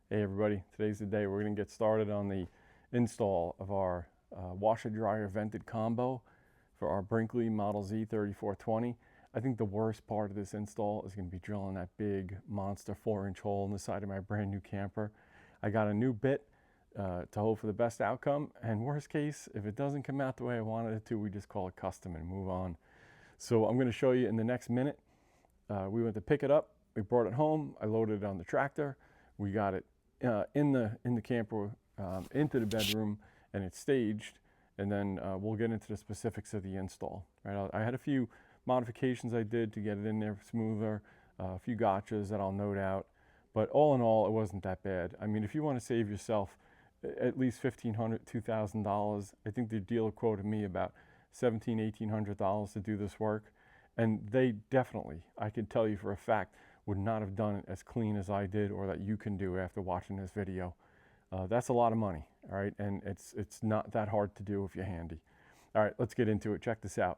Hey everybody, today's the day we're going to get started on the install of our washer dryer vented combo for our Brinkley Model Z 3420. I think the worst part of this install is going to be drilling that big monster 4-inch hole in the side of my brand new camper. I got a new bit to hope for the best outcome, and worst case, if it doesn't come out the way I wanted it to, we just call it custom and move on. So I'm going to show you in the next minute. We went to pick it up, we brought it home, I loaded it on the tractor, we got it in the camper into the bedroom, and it's staged, and then we'll get into the specifics of the install. Right, I had a few modifications I did to get it in there smoother, a few gotchas that I'll note out, but all in all, it wasn't that bad. I mean, if you want to save yourself at least $1,500, $2,000, I think the dealer quoted me about $1,700, $1,800 to do this work, and they definitely, I can tell you for a fact, would not have done it as clean as I did or that you can do after watching this video. That's a lot of money, all right? And it's not that hard to do if you're handy. All right, let's get into it. Check this out.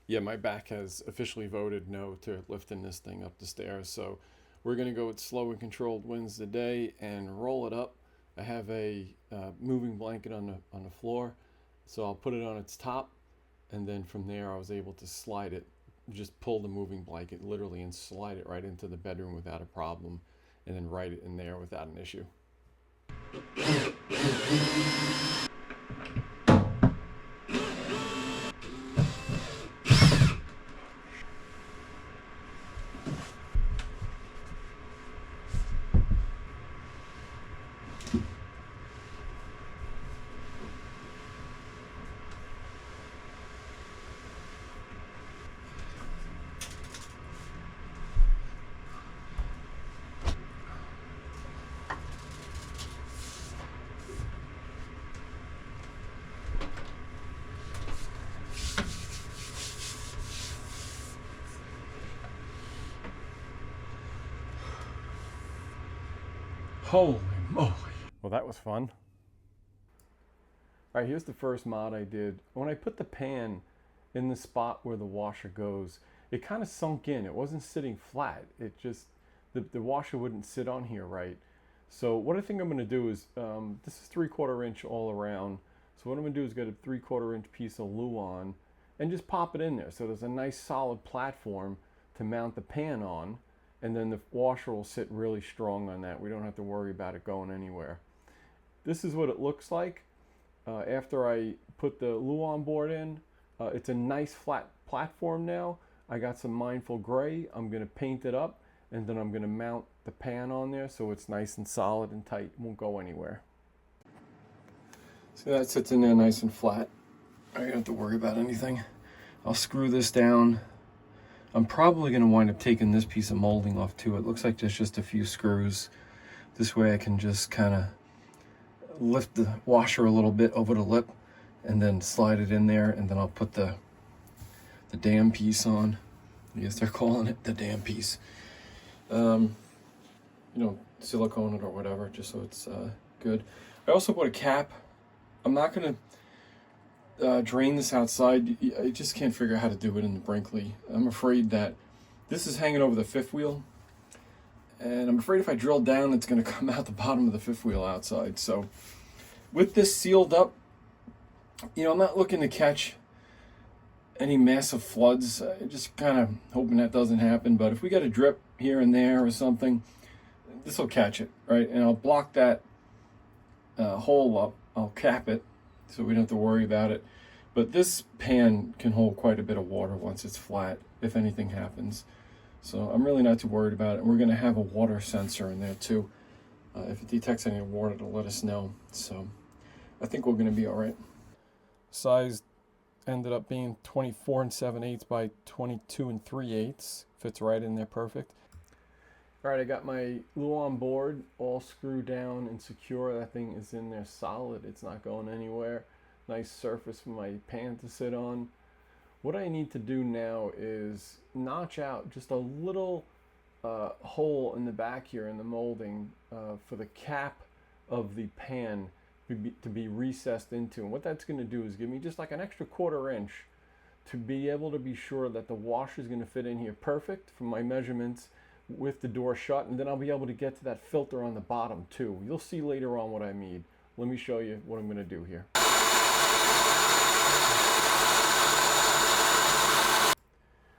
Yeah, my back has officially voted no to lifting this thing up the stairs, so we're going to go with slow and controlled winds today and roll it up. I have a moving blanket on the floor, so I'll put it on its top, and then from there I was able to slide it, just pull the moving blanket literally and slide it right into the bedroom without a problem, and then right it in there without an issue. Holy moly. Well, that was fun. All right, here's the first mod I did. When I put the pan in the spot where the washer goes, it kind of sunk in. It wasn't sitting flat. It just, the washer wouldn't sit on here right. So what I think I'm going to do is, this is 3/4 inch all around. So what I'm going to do is get a 3/4 inch piece of Luan and just pop it in there. So there's a nice solid platform to mount the pan on, and then the washer will sit really strong on that. We don't have to worry about it going anywhere. This is what it looks like after I put the Luan board in. It's a nice flat platform now. I got some Mindful Gray. I'm going to paint it up, and then I'm going to mount the pan on there so it's nice and solid and tight. It won't go anywhere. See, that sits in there nice and flat. I don't have to worry about anything. I'll screw this down. I'm probably going to wind up taking this piece of molding off too. It looks like there's just a few screws. This way I can just kind of lift the washer a little bit over the lip and then slide it in there, and then I'll put the dam piece on. I guess they're calling it the dam piece. You know, silicone it or whatever, just so it's good. I also put a cap. I'm not going to drain this outside. I just can't figure out how to do it in the Brinkley. I'm afraid that this is hanging over the fifth wheel, and I'm afraid if I drill down it's going to come out the bottom of the fifth wheel outside. So with this sealed up, you know, I'm not looking to catch any massive floods. Just kind of hoping that doesn't happen, but if we get a drip here and there or something, this will catch it, right? And I'll block that hole up. I'll cap it so we don't have to worry about it. But this pan can hold quite a bit of water once it's flat, if anything happens. So I'm really not too worried about it. And we're going to have a water sensor in there too. If it detects any water, it'll let us know. So I think we're going to be all right. Size ended up being 24 7/8 by 22 3/8. Fits right in there perfect. All right, I got my Luan board all screwed down and secure. That thing is in there solid. It's not going anywhere. Nice surface for my pan to sit on. What I need to do now is notch out just a little hole in the back here in the molding for the cap of the pan to be recessed into. And what that's going to do is give me just like an extra 1/4 inch to be able to be sure that the washer is going to fit in here perfect from my measurements with the door shut, and then I'll be able to get to that filter on the bottom too. You'll see later on what I mean. Let me show you what I'm going to do here.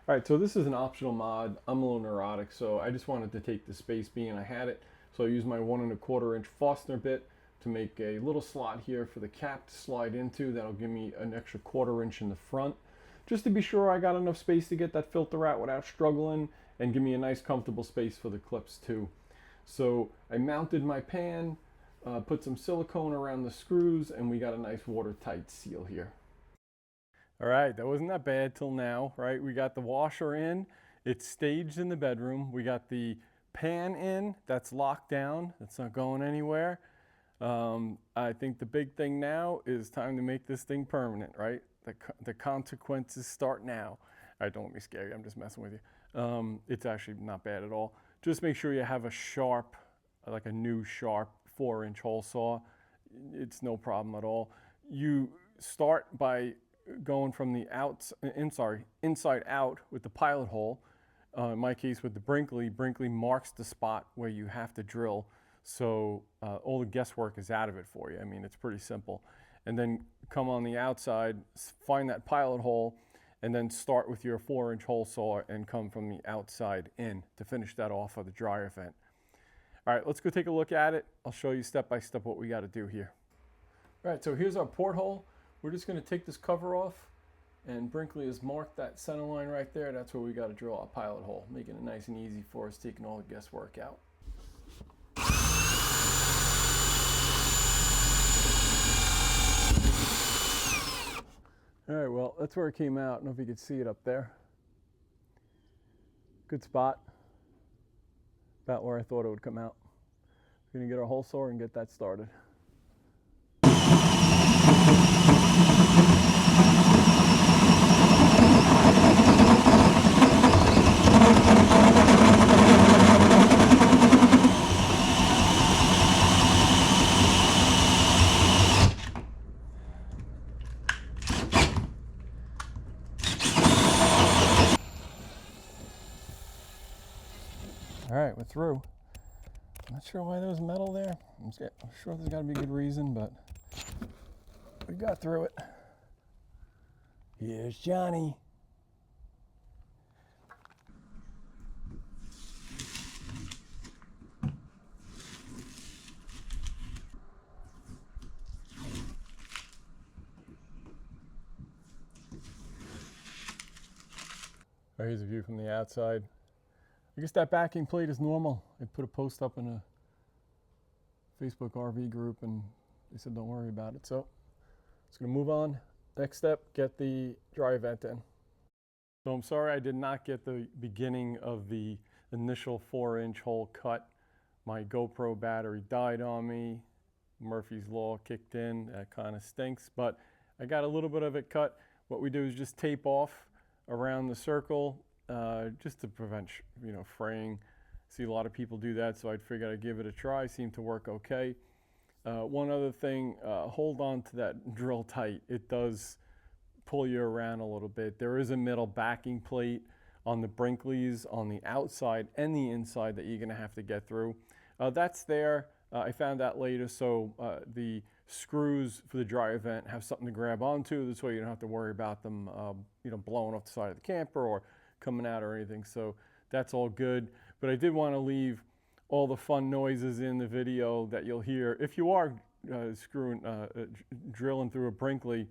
All right, so this is an optional mod. I'm a little neurotic, so I just wanted to take the space being I had it. So I used my 1 1/4 inch Forstner bit to make a little slot here for the cap to slide into. That'll give me an extra 1/4 inch in the front, just to be sure I got enough space to get that filter out without struggling, and give me a nice comfortable space for the clips too. So I mounted my pan, put some silicone around the screws, and we got a nice watertight seal here. All right, that wasn't that bad till now, right? We got the washer in, it's staged in the bedroom. We got the pan in, that's locked down, that's not going anywhere. I think the big thing now is time to make this thing permanent, right? The consequences start now. All right, don't let me scare you, I'm just messing with you. It's actually not bad at all. Just make sure you have a sharp, like a new sharp 4-inch hole saw. It's no problem at all. You start by going from the inside out with the pilot hole. In my case with the Brinkley marks the spot where you have to drill. So all the guesswork is out of it for you. I mean, it's pretty simple. And then come on the outside, find that pilot hole, and then start with your 4-inch hole saw and come from the outside in to finish that off of the dryer vent. All right, let's go take a look at it. I'll show you step by step what we got to do here. All right, so here's our porthole. We're just going to take this cover off, and Brinkley has marked that center line right there. That's where we got to drill our pilot hole, making it nice and easy for us, taking all the guesswork out. All right, well, that's where it came out. I don't know if you could see it up there. Good spot. About where I thought it would come out. We're going to get our hole saw and get that started. All right, we're through. I'm not sure why there was metal there. I'm sure there's got to be a good reason, but we got through it. Here's Johnny. Here's a view from the outside. I guess that backing plate is normal. I put a post up in a Facebook RV group and they said don't worry about it. So it's going to move on. Next step, get the dryer vent in. So I'm sorry I did not get the beginning of the initial 4-inch hole cut. My GoPro battery died on me. Murphy's Law kicked in. That kind of stinks, but I got a little bit of it cut. What we do is just tape off around the circle just to prevent fraying. See a lot of people do that, so I figured I'd give it a try. Seemed to work okay. One other thing, hold on to that drill tight. It does pull you around a little bit. There is a metal backing plate on the Brinkleys on the outside and the inside that you're going to have to get through. That's there. I found out later, so the screws for the dryer vent have something to grab onto. This way you don't have to worry about them blowing off the side of the camper or coming out or anything. So that's all good. But I did want to leave all the fun noises in the video that you'll hear if you are drilling through a Brinkley,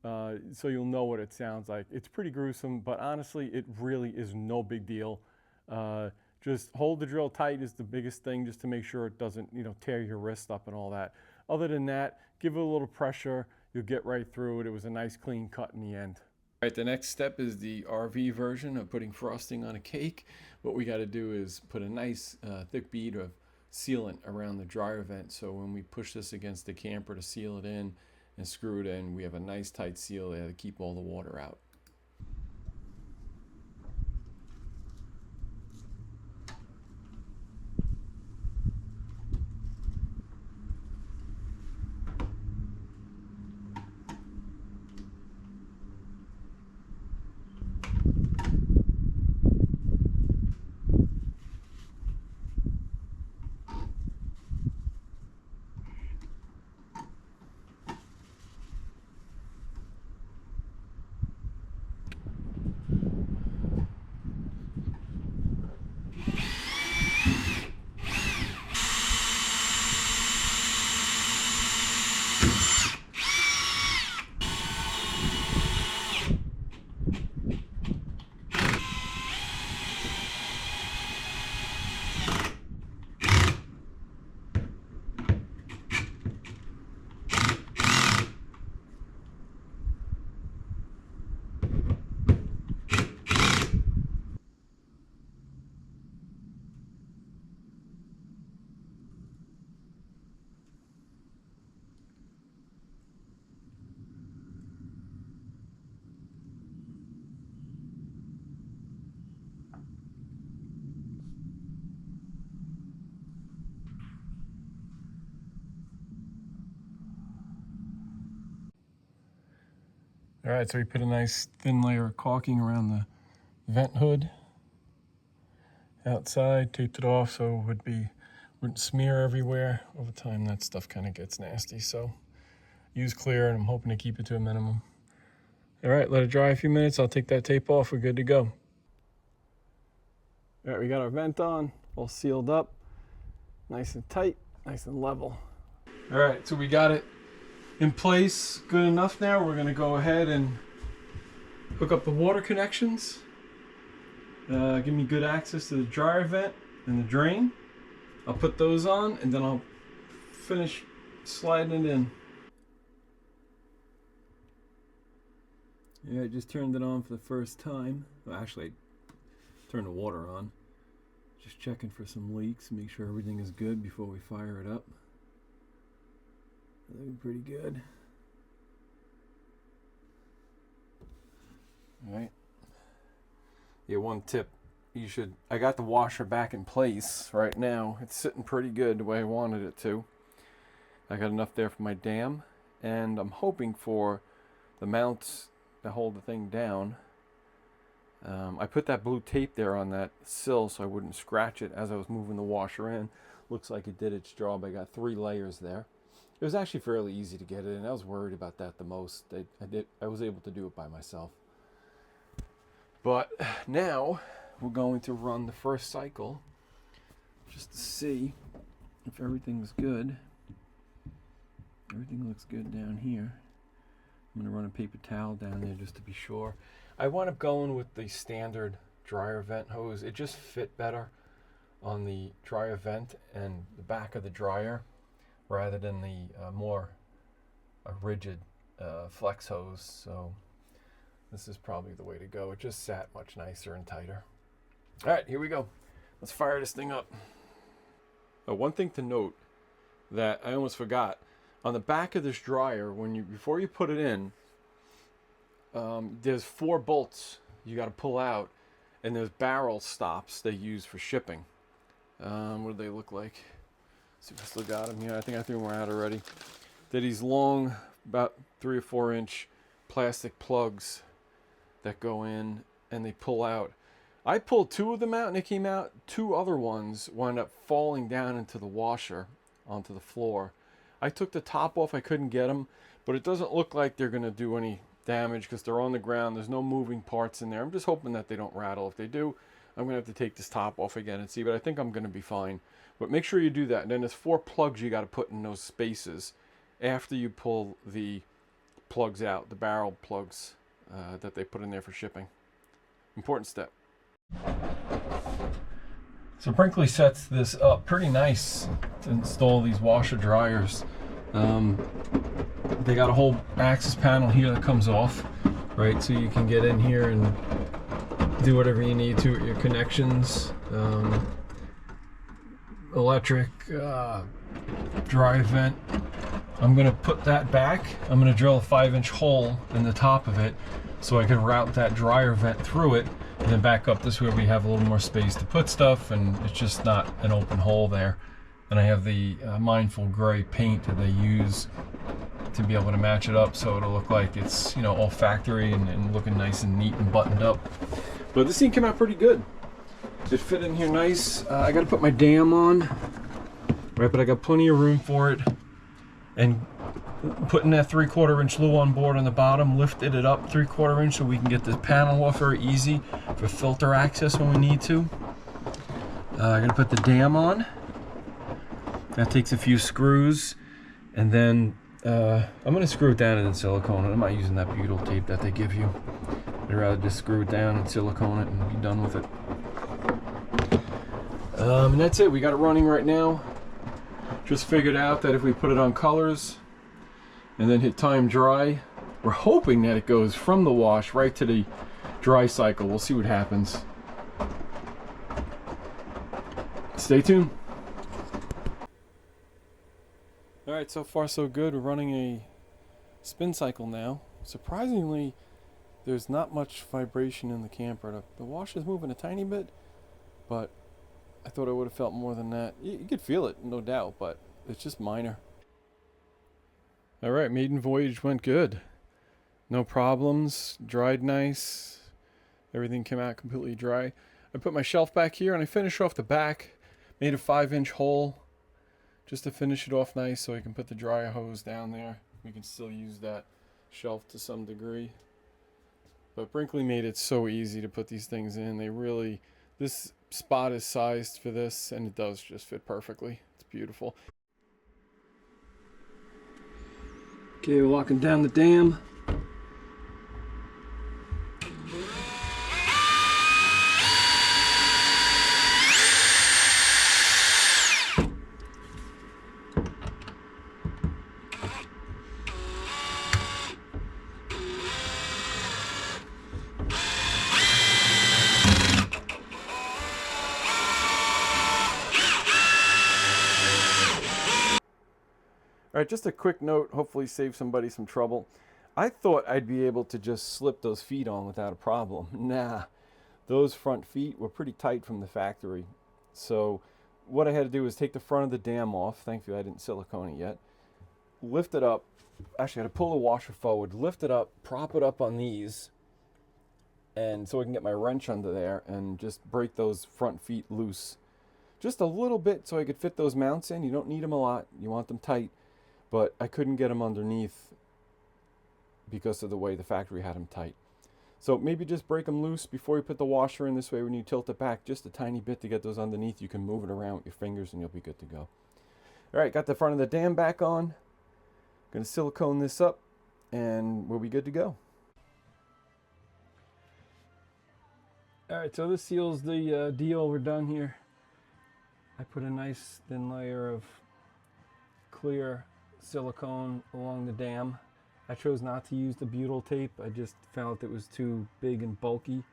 so you'll know what it sounds like. It's pretty gruesome, but honestly, it really is no big deal. Just hold the drill tight is the biggest thing, just to make sure it doesn't, tear your wrist up and all that. Other than that, give it a little pressure. You'll get right through it. It was a nice clean cut in the end. All right, the next step is the RV version of putting frosting on a cake. What we got to do is put a nice thick bead of sealant around the dryer vent. So when we push this against the camper to seal it in and screw it in, we have a nice tight seal there to keep all the water out. All right, so we put a nice thin layer of caulking around the vent hood outside, taped it off so it wouldn't smear everywhere. Over time, that stuff kind of gets nasty, so use clear, and I'm hoping to keep it to a minimum. All right, let it dry a few minutes. I'll take that tape off. We're good to go. All right, we got our vent on, all sealed up, nice and tight, nice and level. All right, so we got it in place good enough now. We're going to go ahead and hook up the water connections. Give me good access to the dryer vent and the drain. I'll put those on and then I'll finish sliding it in. Yeah, I just turned it on for the first time. Well, actually, I turned the water on. Just checking for some leaks, make sure everything is good before we fire it up. Looking pretty good. All right. Yeah, one tip. I got the washer back in place right now. It's sitting pretty good the way I wanted it to. I got enough there for my dam, and I'm hoping for the mounts to hold the thing down. I put that blue tape there on that sill so I wouldn't scratch it as I was moving the washer in. Looks like it did its job. I got 3 layers there. It was actually fairly easy to get it in. I was worried about that the most. I was able to do it by myself. But now we're going to run the first cycle just to see if everything's good. Everything looks good down here. I'm going to run a paper towel down there just to be sure. I wound up going with the standard dryer vent hose. It just fit better on the dryer vent and the back of the dryer rather than the more rigid flex hose. So this is probably the way to go. It just sat much nicer and tighter. All right, here we go. Let's fire this thing up. One thing to note that I almost forgot, on the back of this dryer, before you put it in, there's 4 bolts you got to pull out, and there's barrel stops they use for shipping. What do they look like? Let's see if I still got them here. I think I threw them out already. They're these long, about 3 or 4 inch plastic plugs that go in and they pull out. I pulled 2 of them out and they came out. 2 other ones wound up falling down into the washer onto the floor. I took the top off. I couldn't get them, but it doesn't look like they're going to do any damage because they're on the ground. There's no moving parts in there. I'm just hoping that they don't rattle. If they do, I'm going to have to take this top off again and see, but I think I'm going to be fine. But make sure you do that. And then there's 4 plugs you got to put in those spaces after you pull the plugs out, the barrel plugs that they put in there for shipping. Important step. So Brinkley sets this up pretty nice to install these washer dryers. They got a whole access panel here that comes off, right? So you can get in here and do whatever you need to with your connections. Electric, dry vent. I'm gonna put that back. I'm gonna drill a 5-inch hole in the top of it so I can route that dryer vent through it and then back up. This way we have a little more space to put stuff and it's just not an open hole there. And I have the Mindful Gray paint that they use to be able to match it up so it'll look like it's, you know, all factory and looking nice and neat and buttoned up. But this thing came out pretty good. It fit in here nice. I gotta put my dam on, right, but I got plenty of room for it. And putting that 3/4 inch Luan board on the bottom lifted it up 3/4 inch so we can get this panel off very easy for filter access when we need to. I'm gonna put the dam on. That takes a few screws, and then I'm gonna screw it down and then silicone it. I'm not using that butyl tape that they give you. I'd rather just screw it down and silicone it and be done with it. And that's it. We got it running right now. Just figured out that if we put it on colors and then hit time dry, we're hoping that it goes from the wash right to the dry cycle. We'll see what happens. Stay tuned. All right, so far so good. We're running a spin cycle now. Surprisingly, there's not much vibration in the camper. The wash is moving a tiny bit, but I thought I would have felt more than that. You could feel it, no doubt, but it's just minor. All right, maiden voyage went good. No problems, dried nice. Everything came out completely dry. I put my shelf back here and I finished off the back. Made a 5-inch hole just to finish it off nice so I can put the dryer hose down there. We can still use that shelf to some degree. But Brinkley made it so easy to put these things in. This spot is sized for this and it does just fit perfectly. It's beautiful. Okay, we're locking down the dam. All right, just a quick note, hopefully save somebody some trouble. I thought I'd be able to just slip those feet on without a problem. Nah, those front feet were pretty tight from the factory. So what I had to do was take the front of the dam off. Thankfully I didn't silicone it yet. Lift it up. Actually I had to pull the washer forward, lift it up, prop it up on these, and so I can get my wrench under there and just break those front feet loose. Just a little bit so I could fit those mounts in. You don't need them a lot. You want them tight. But I couldn't get them underneath because of the way the factory had them tight. So maybe just break them loose before you put the washer in. This way when you tilt it back just a tiny bit to get those underneath, you can move it around with your fingers and you'll be good to go. All right, got the front of the dam back on. Gonna silicone this up and we'll be good to go. All right, so this seals the deal. We're done here. I put a nice thin layer of clear silicone along the dam. I chose not to use the butyl tape. I just felt it was too big and bulky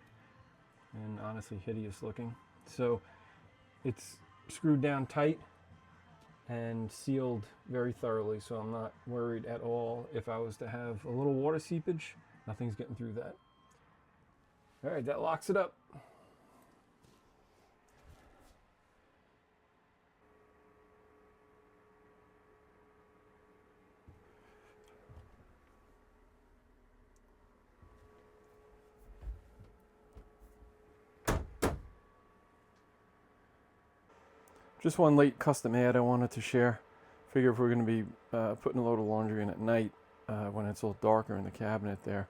and honestly hideous looking. So it's screwed down tight and sealed very thoroughly, so I'm not worried at all. If I was to have a little water seepage, nothing's getting through that. All right, that locks it up. Just one late custom ad I wanted to share. Figure if we're going to be putting a load of laundry in at night when it's a little darker in the cabinet there,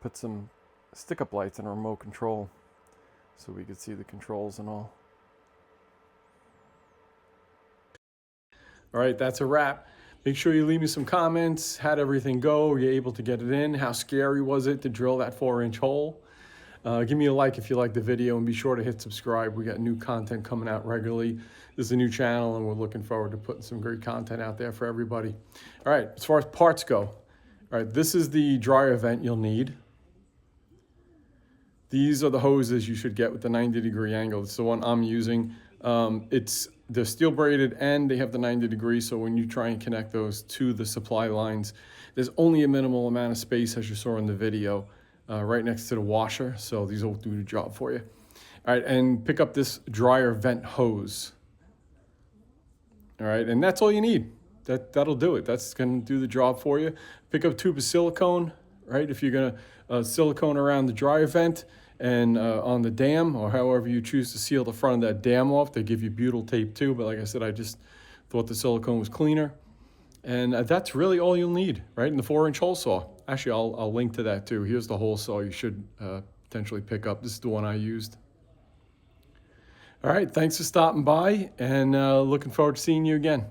put some stick-up lights and a remote control so we could see the controls and all. All right, that's a wrap. Make sure you leave me some comments. How'd everything go? Were you able to get it in? How scary was it to drill that 4-inch hole? Give me a like if you like the video, and be sure to hit subscribe. We got new content coming out regularly. This is a new channel, and we're looking forward to putting some great content out there for everybody. All right, as far as parts go, all right, this is the dryer vent you'll need. These are the hoses you should get with the 90-degree angle. It's the one I'm using. They're steel braided and they have the 90 degrees, so when you try and connect those to the supply lines, there's only a minimal amount of space, as you saw in the video, right next to the washer, so these will do the job for you. All right, and pick up this dryer vent hose. All right, and that's all you need. That'll do it. That's gonna do the job for you. Pick up a tube of silicone, right? If you're gonna silicone around the dryer vent and on the dam, or however you choose to seal the front of that dam off. They give you butyl tape too, but like I said, I just thought the silicone was cleaner. And that's really all you'll need, right? And the 4-inch hole saw. Actually, I'll link to that too. Here's the hole saw you should potentially pick up. This is the one I used. All right, thanks for stopping by, and looking forward to seeing you again.